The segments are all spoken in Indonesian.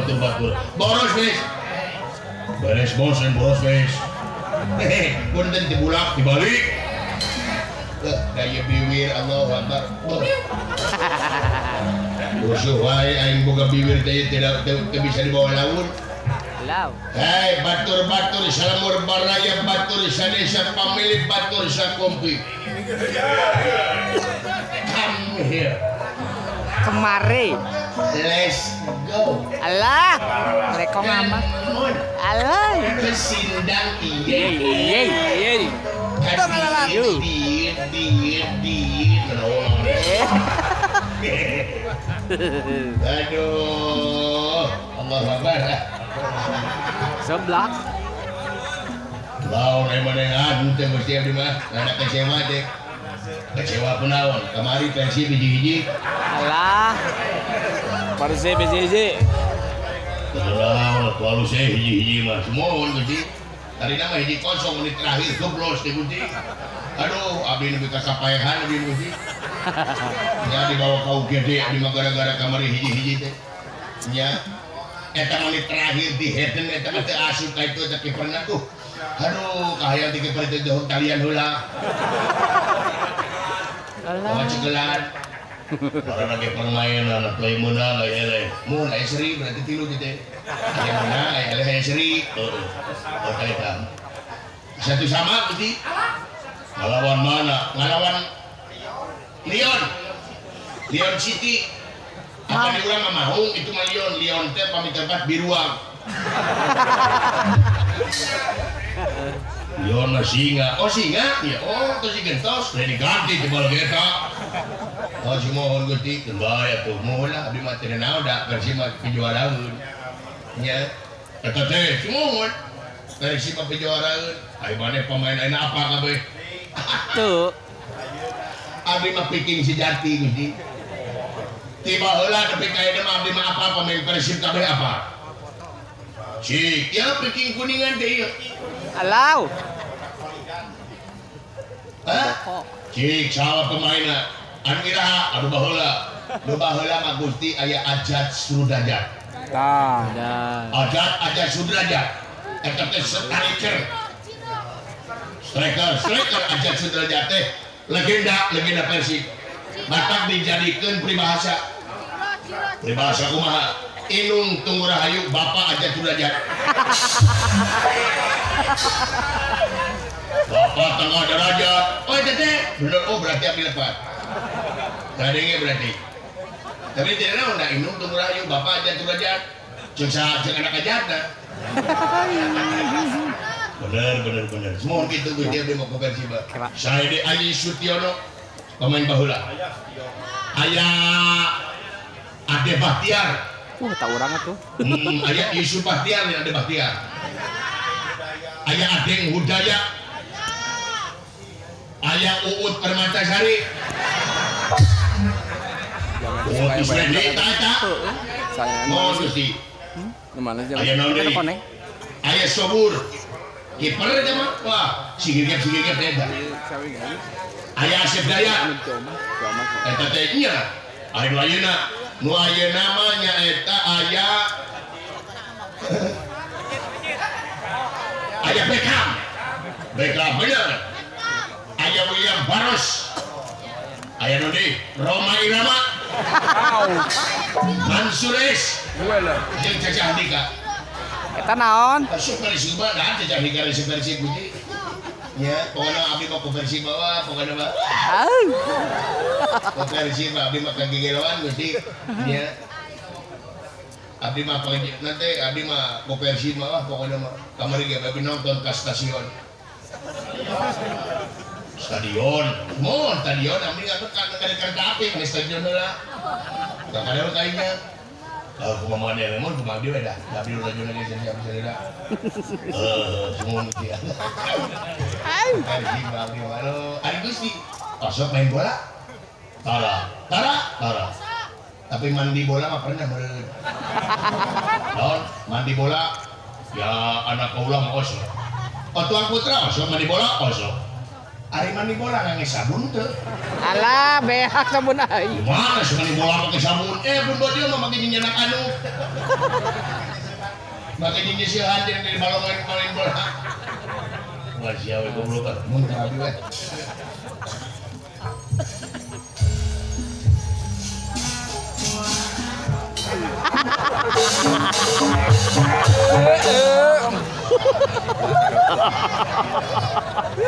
batur. Boros wis. Beres bos dan boros wis. Punten dibulak dibalik. Daya biwir Allahu Akbar. Musuh wae aing boga bibir teh tidak bisa dibawa laut. Law. Hai batur-batur salamur baraya batur sadesa pamilik batur sakompi. Come here. Kemari. Let's go. Alah. Mereka ngamak. Alah. Kesindang iye. Yeay. Aduh, Allah Akbar. Sebelah. Lawan emang dengan teh mesti abdi mah ada kecewa teh. Kecewa penawan. Kemarin pensi biji-biji. Alah. Parse biji-biji. Lawan kalau saya hiji-hiji mah semua orang biji. Tadi nama hiji kosong menit terakhir jeblos teh biji. Aduh, abdi lebih kasapayahan abdi biji. Ya dibawa kau gede abdi mah gara-gara kamari hiji-hiji teh. Ya. Eta menit terakhir di heden eta mah teu asup ka itu teh kiperna tuh. Aduh, kahayang ti kiper teh jauh talian heula. Alah. Cegelan. Orang lagi permainan play muna gaya le. Mun aya seri berarti tilu teh. Aya muna aya seri. Oh tah. Satu sama berarti. Ngalawan mana? Ngalawan Leon City. Apa di urang mah mahung itu mah Leon teh pamit tempat biruang. Leon mah singa. Oh singa? Ya oh tuh si gentos udah diganti coba lagi eta. Oh si mohon gusti kembali tuh mohon lah abdi mah teu naon da versi mah pijuaraeun. Nya eta teh si mohon versi mah pijuaraeun. Ai maneh pemain ayeuna apa kabeh? Tuh. Abdi mah piking sejati gusti. Tiba heula tapi kayak mah abdi mah apa pemain Persib kabeh apa? Cik, ya piking kuningan teh ieu. Alau. Hah? Cik, salah pemainna. Anu iraha, anu baheula. Nu baheula mah Gusti aya Ajat Sudrajat. Tah. Ajat Sudrajat. Eta teh striker Ajat Sudrajat teh legenda Persib. Batak dijadikeun pribahasa. Pribahasa kumaha? Inung Tunggu Rahayu Bapak Ajat Sudrajat. Bapak Tengah Derajat. Oh itu teh bener, oh berarti abdi lepat. Tadinya berarti. Tapi tidak naon da Inung Tunggu Rahayu Bapak Ajat Sudrajat. Jeung anak ajatna. Bener. Semua gitu gue dia mau ke Persib. Saya di Ayi Sutiono pemain baheula. Aya Ade Bahtiar. Tak urang tuh. Aya Yusuf Bahtiar yang Ade Bahtiar. Aya Adeng Hudaya. Aya Uut Permatasari. Uut Isredi tata. Oh Gusti. Mana sih? Aya naon deui? Aya Sobur. Kiper eta mah. Wah, sigigep eta. Aya Asep Daya. Eta teh nya. Aya ayeuna nu aya namanya eta aya Beckham bener. Aya William Barros. Aya nu deui Roma Irama. Mansures. Jeung Cacah Andika. Eta naon? Asup ka Persib da Cacah Andika resep Persib Gusti. Ya, pokoknya abdi mah ke Persib bawa, pokoknya mah. Ke Persib abdi mah kagegeloan Gusti. Ya. Abdi mah nanti abdi mah ke Persib mah pokoknya mah kamari ge abdi nonton ka stadion. Mohon stadion abdi ngadekan ka api ka stadion heula. Ka kadang kayaknya. Aku mau ada lemon, cuma dia beda. Tapi udah jual lagi jadi bisa tidak. Semua dia. Persib abdi mana? Ari Gusti. Pasok main bola. Tara. Tapi mandi bola mah pernah meureun. Naon? Mandi bola ya anak kaula mah osok. Oh tuang putra osok mandi bola osok. Ari mandi bola ngangge sabun teu. Alah, behak sabun ai. Mana sih mandi bola pakai sabun? Bun baju mah make minyak anu. Makin nyisihan jeung di balongan main bola. Masih awe goblok mun abi we.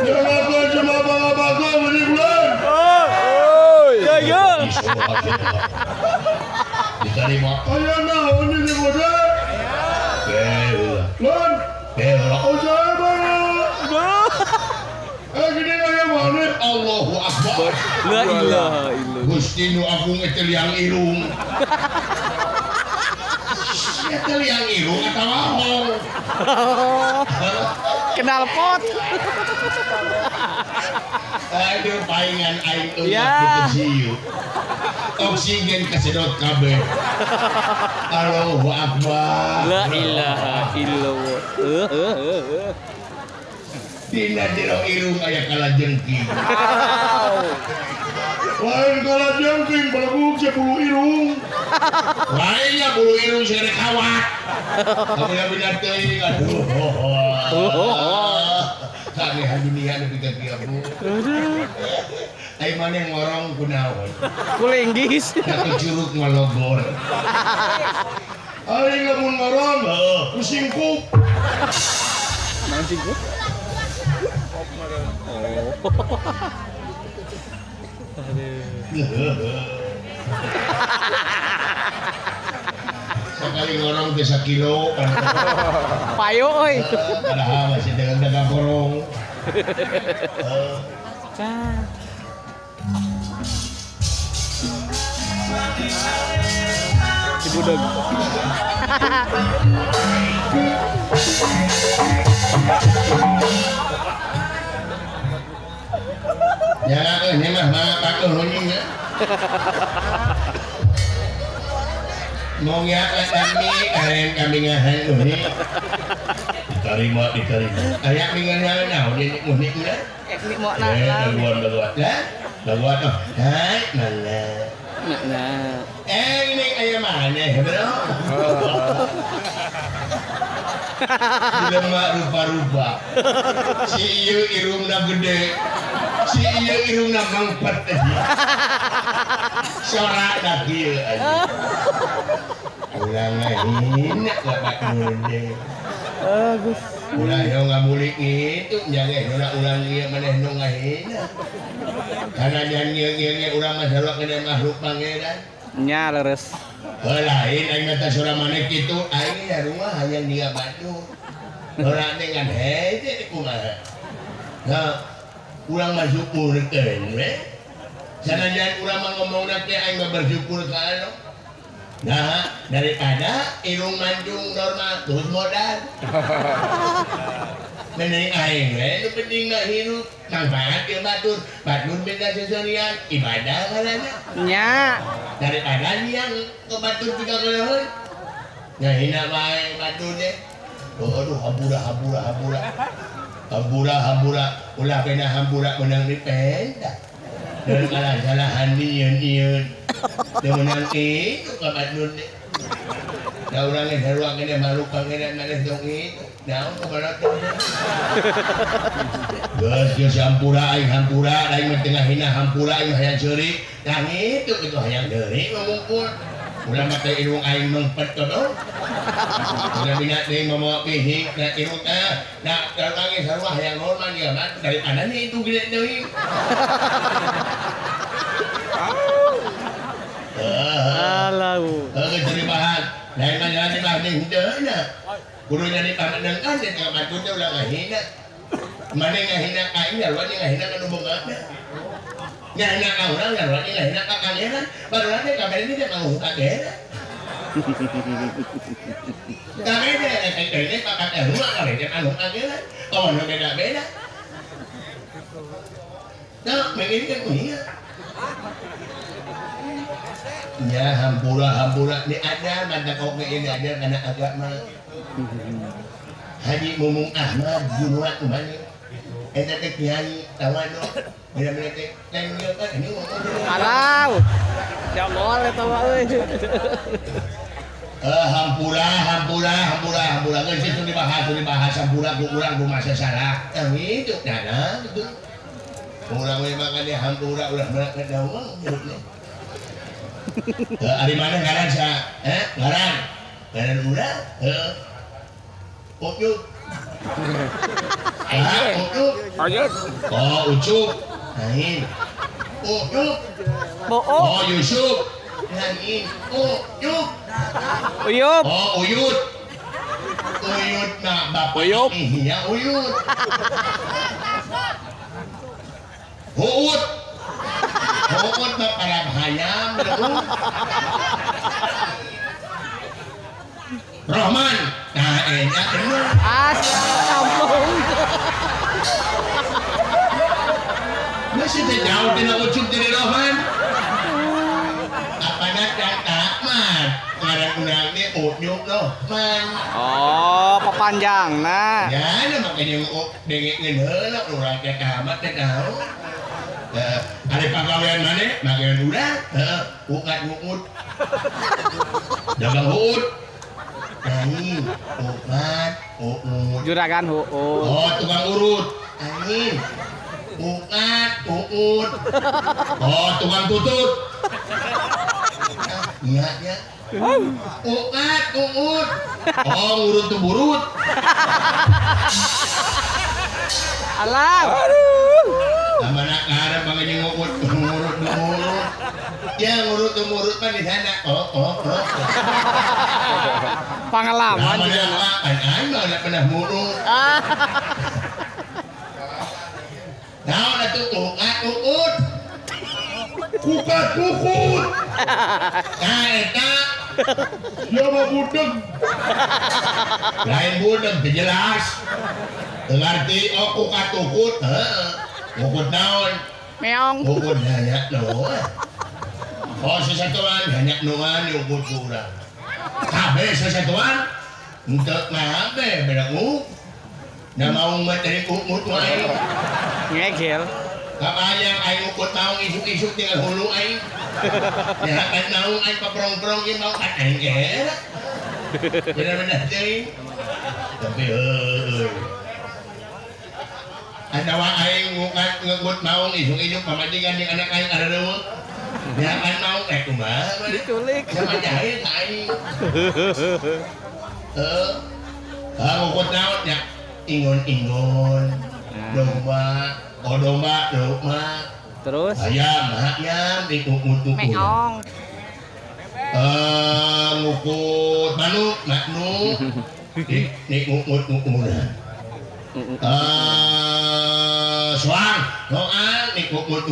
Jangan cuma bangga-bangga beri bulan. Ya. Diterima. Ayo naon ini bodoh. Lon. Oh saya bang. Gini aya mana? Allahu Akbar. La ilaha illallah. Gusti nu agung eta liang irung. Eta liang irung eta wahong. Kenal pot. Aduh paingan aing eueuh Ya. siu. Oksigen kasedot kabeh. Allahu Akbar. La ilaha illallah. Dina jero irung aya kalajengking. Lain kalajengking balebuk sia bulu irung. Lainnya bulu irung segede kawat. Kamu yang benar teuing aduh. Kami dunia nepi ka kieu. Ai maneh ngorong kunaon? Kulinggis. Satu curug ngalogor. Ai lamun ngorong kusingkup. Naon sih gua? Aduh. Sekali ngorong teh sakilo kan. Payo euy. Padahal masih dagang-dagang korong. Si budeg. Ya ini mah mangapakeuh hunyingnya. Mau ngiak kami kalian kami ngahan ini. Diterima. Aya mingan naon ini uniknya. Ini mau nak. Laguan. Laguan oh. Hai mana. Nah. Ini aya mana bro? Jelema rupa-rupa. Si ieu irungna gede. Si ieu irungna mangpet aja. Sorak da kieu aja. Ulang ngahina bapak munde. Bagus. Ulah yo ngamulik itu jange ulang ieu maneh nu ngahina. Karena jangan ngieu urang mah sarua kena makhluk pangeran. Nya leres. Lain aing mata surah maneh kitu aing ya rumah hayang dia Bandung. Orang dengan hede kumaha. Nah, urang mah syukurkeun we. Sanajan urang mah ngomongna teh aing mah bersyukur ka anu. Nah, daripada irung manjung normal terus modal. Mending aing we nu penting mah hirup manfaat ke batur beda seserian ibadah ngaranna. Nya. Daripada yang ke batur juga kelehun. Ngahina bae batur deh. Aduh hambura. Ulah kena hambura menang di penda. Dan salah-salahan nyieun. Dia menang itu ke batur deh. Da urang geus sarua kena makhluk pangeran maneh dong itu. Naon kumaha teh. Geus hampura aing mah teu ngahina hampura aing hayang ceurik. Tah itu hayang deui ngumpul. Ulah mah teh irung aing mengpet to. Ulah bina teh mamawa pihing na irung nah urang geus sarua hayang normal ya mah daripada nih itu gede deui. Alau. Kecerimaan. Lain mah jalan di bahning hidupnya. Kudunya di pamandangan di tengah batunya ulah ngahina. Mana ngahina kain garwa dia ngahina kan hubungannya. Ngahina ka urang garwa dia ngahina ka pangeran. Baru nanti kabar ini dia mau pangeran. Kami dia ini pakai rumah kali dia mau pangeran. Kawan beda-beda. Nah, begini kan punya. Ya hampura ni ada mata kopi ini ada karena agama Haji Mumung Ahmad Junuat mana eta teh kiai tawano bener-bener teh lain ieu kan ini ngomong Alau. Jamol eta mah euy. hampura ulah geus itu dibahas sampura ku urang ku masa salah. Itu nyana gitu. Urang we makan dia hampura ulah berak daung gitu. Ari mana ngaran sa? Ngaran. Ngaran urang? Ucup. Ucup. Ayat. Oh, Ucup. Lain. Ucup. Boo. Oh, Yusuf. Lain. Ucup. Uyup. Oh, Uyut. Uyut na bapak. Uyup. Iya, Uyut. Uut. Uut na para hayam. Rohman. Nah, enak bener. Kampung. Masih jauh tina Ucup dari Rohman. Apa nak takman? Ngarang-ngarang ni Ucup Rohman. Oh, pepanjang nah. Ya, makanya dengengin heula urang teh tamat teh tahu. Ada pagawean mana? Pagawean urang. Ukat uut. Dagang uut. Angin, ukat, uut. Juragan huu. Oh, tukang urut. Angin. Ukat, uut. Oh, tukang tutut. Iya, ya. Ukat, uut. Oh, ngurut tuh burut. Alam. Sama nak ngarep makanya ngurut ngurut. Ya ngurut mah di sana. Oh. Pengalaman Nama juga. nama kan aing mah udah pernah murut. Naon atuh ukat uut. Ukat ukut. Nah eta ya mah budeg. Lain budeg teu jelas. Teu ngarti ukat ukut. Ukut naon? Meong. Ukut hanya no. Oh sesatuan hanya nuan ukut urang. Kabeh sesatuan untuk ngabe beda na mau materi ukut wae. Ngegel. Kabayang aing ukut naong isuk-isuk tinggal hulu aing. Ya kan naong aing paprong-prong ieu mau kan aing era. Bener-bener teuing. Tapi ada wa aing ngukat ngegut naong isuk-isuk pamajikan jeung anak aing ada deuk. Ya kan naong kumaha Diculik. sama jahil aing. Ngukut naon ya ingon-ingon. Domba, domba. Terus Ayam ikut meong. ngukut manuk ngukut soang soang ngukut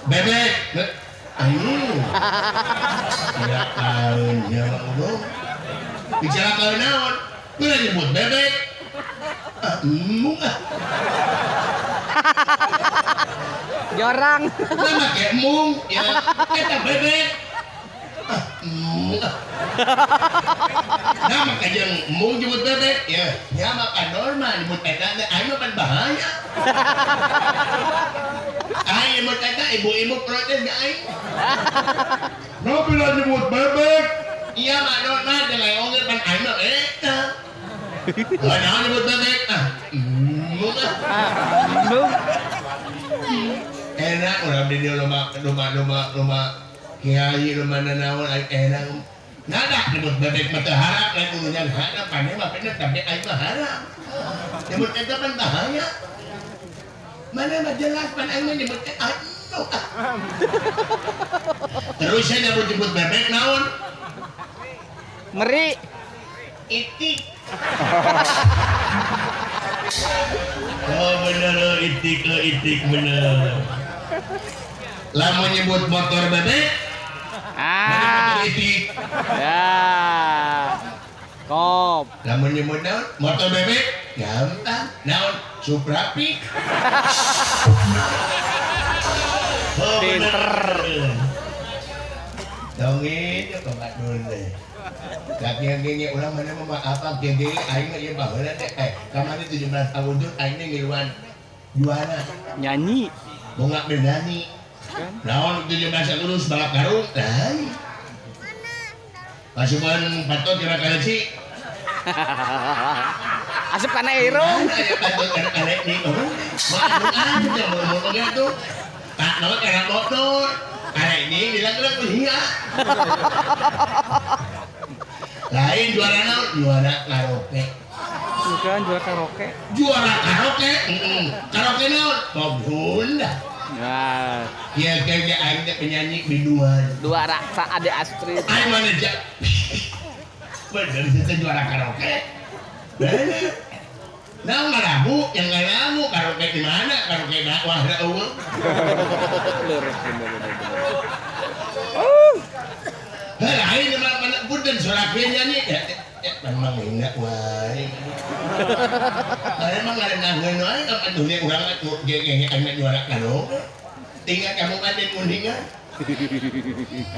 bebek tidak tahu jawab bicara kau naon gue nyebut bebek Jorang. gue make mung ya eta bebek nah maka jeung mung jemput bebek ya makan normal jemput eta aing mah pan bahaya aing jemput eta ibu-ibu protes ga aing no bila jemput bebek iya mah normal jeung ngomongin pan aing mah eta naon jemput bebek Mung. enak udah di rumah kiai rumah nanawan enak nada nyebut bebek mata harap lain urunya harap pandai mah bener tapi aing mah harap nyebut eta kan bahaya mana mah jelas pan aing mah nyebut aduh terus saya nyebut bebek naon Meri. itik oh bener itik bener lamun nyebut motor bebek Ah. itik Ya. Kop. lamun nyebut naon motor bebek gampang naon Supra Pick oh Pinter. dongin ya kebat dulu laki yang gini ulang mana mah apa gini aing ieu baheula teh kamari 17 tahun tuh aing ngiluan juara Nyanyi. bunga berdani naon 17 lulus balap karung lain pasukan patot kira kali sih Asup kana irung. Aya patut arek ni. Makan aja ngomongnya tuh. Tak nawa kana motor. Arek ni bilang iya. Lain juara naon? Juara karaoke. Bukan juara karaoke. Juara karaoke? Karaoke naon? Bob Honda. Nah, Ya kayak aing penyanyi biduan. dua raksa Ade Astrid. Aing mana aja. Bener kita juara karaoke. Bener. Nah nggak lagu, yang nggak lagu karaoke di mana? Karaoke dakwah ada uang. Lurus bener. Lain mana pun dan suraknya nyanyi ya. Memang enggak wae. Emang ada nanggen wae kan dunia urang geng anak juara karaoke. Tingkat kabupaten Kuningan.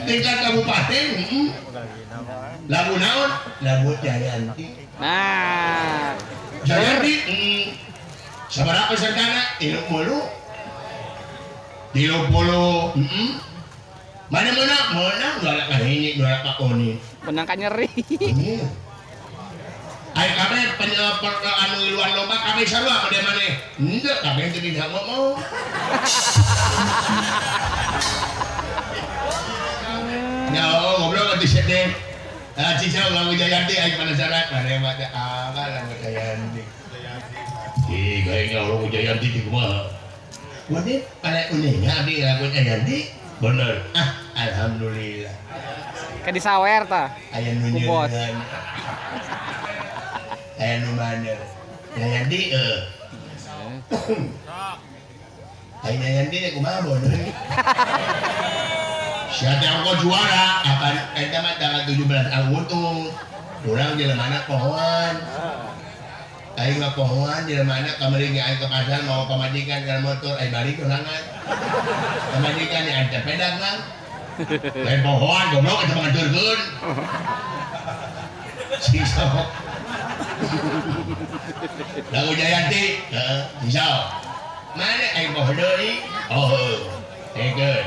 Tingkat kabupaten. Lagu naon? Lagu Jayanti. Nah, Jayanti. Sabaraha pesertana? 30. 30. Mana menang juara kahini, juara kakoni. menang kan nyeri. Ayo kami anu iluan lomba kami sarua pada mana? Enggak, kami yang tidak ngomong. Ya, ngobrol nanti sedih. Cisau lagu Jayanti, ayo penasaran mana yang ada apa lagu Jayanti. Kayaknya lagu Jayanti di rumah. Waduh, pada uniknya abdi lagu Jayanti. Bener. Alhamdulillah. Kayak disawer ta. Ayah Kubot. nunjukan. Ayah nu mana? Jayanti Ayah Jayanti kumaha bodoh. Siapa yang kau juara? Akan kita mah tanggal 17 Agustus. Urang jelemana pohon. Aing mah pohon jelemana kamari ge aing ke pasar mau pamajikan kana motor aing balik ulangan. Pamajikan yang ada pedak lah. Lain pohon goblok eta pangaturkeun. Sisok. Lagu Jayanti, sisok. Mana aing pohon deui? Oh, egeun.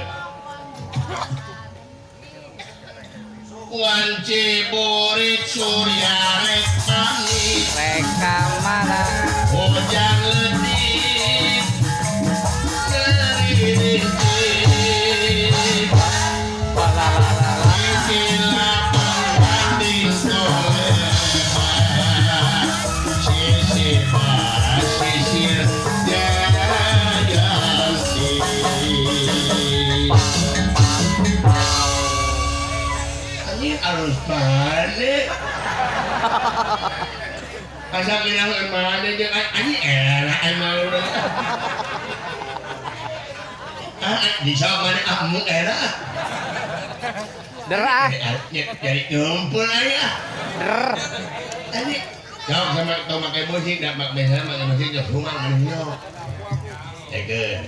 Wanci burit surya rek pamit Reka mana? hujan letih geririntik Walalalala. isilapan banding solebat sisir baras sisir Jayanti. Ini harus balik. Asal bilang mana dia ini enak emang. Di sana mana kamu enak. Derah. Jadi kumpul aja. Der. Ini kau sama kau pakai musik, tak pakai musik jauh rumah menyo. Jaga.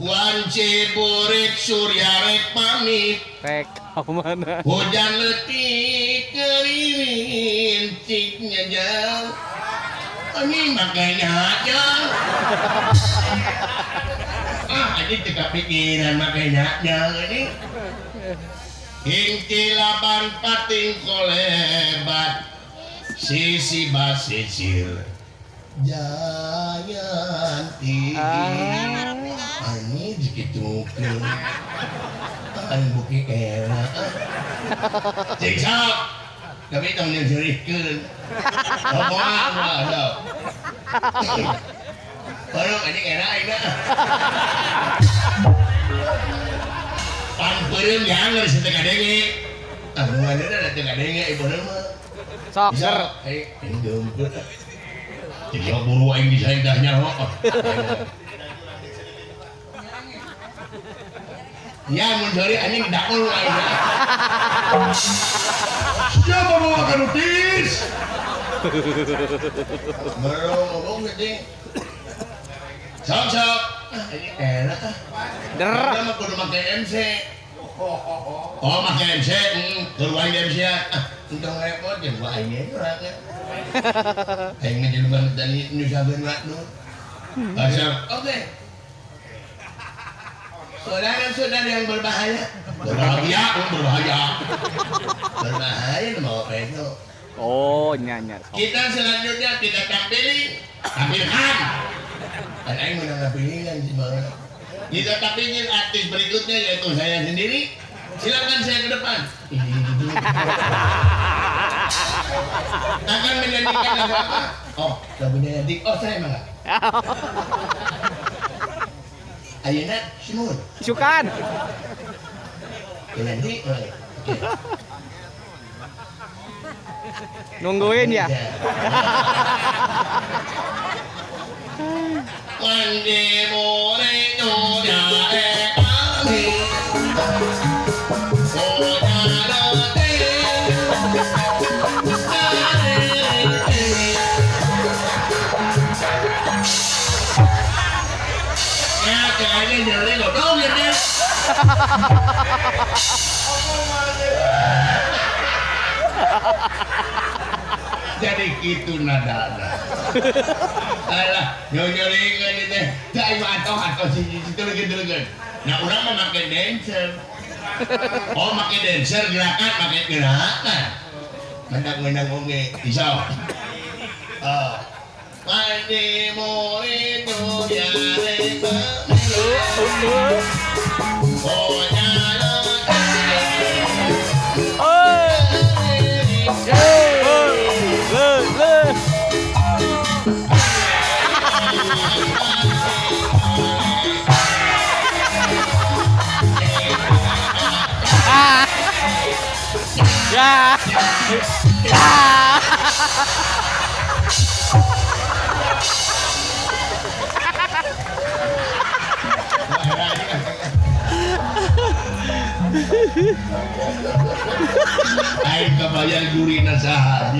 Wanci burit surya rek pamit. Reka mana? Hujan letih keririntiknya jauh. Ini makanya aja. Ini juga pikiran makanya ini. Ingkilaban pating kolebat sisi basisir Jayanti. Ini begitu kan. Buki era. Ciksak. Kami tahu yang ceritakan. Omongan ada. Baru ini era ini. Pamperin yang harus setengah dengi. Tanggungan itu ada setengah dengi. Ibu nama. Sok Bisa. ger. Ini gempet. Jadi buru aing bisa indahnya. Ya mencari anjing dakul aing. Siapa mau makan utis? Baru ngomong gede. Sok. Ini enak. Der. Kita mah kudu pakai MC. Oh, pakai MC. Keluar MC ya. Untung repot ya gua aing orangnya. Aing ngejelungan dari Nusa Tenggara. Asal, oke. Saudara-saudara yang berbahaya, berbahaya, berbahaya mau apa itu? Oh, nyanya. Kita selanjutnya kita tampilkan. Dan aing menang pilihan sih bang. Kita tampilin artis berikutnya yaitu saya sendiri. Silakan saya ke depan. Akan menyanyikan lagu apa? Oh, lagunya Dik. Oh, saya mah. Ayeuna Simon. Sukan. Jadi, Nungguin ya. Mande more no ya kami. Ya, kayaknya jadi godong ya dia. Jadi gitu nada. Alah, nyonya-nyonya ini teh, cai atau si itu lagi. Nah, orang mah pakai dancer. Oh, pakai dancer gerakan, pakai gerakan. Menang oge, bisa. Mandi morito ya reba. Oh, nyala. Ya. Aing kebayang jurina saha.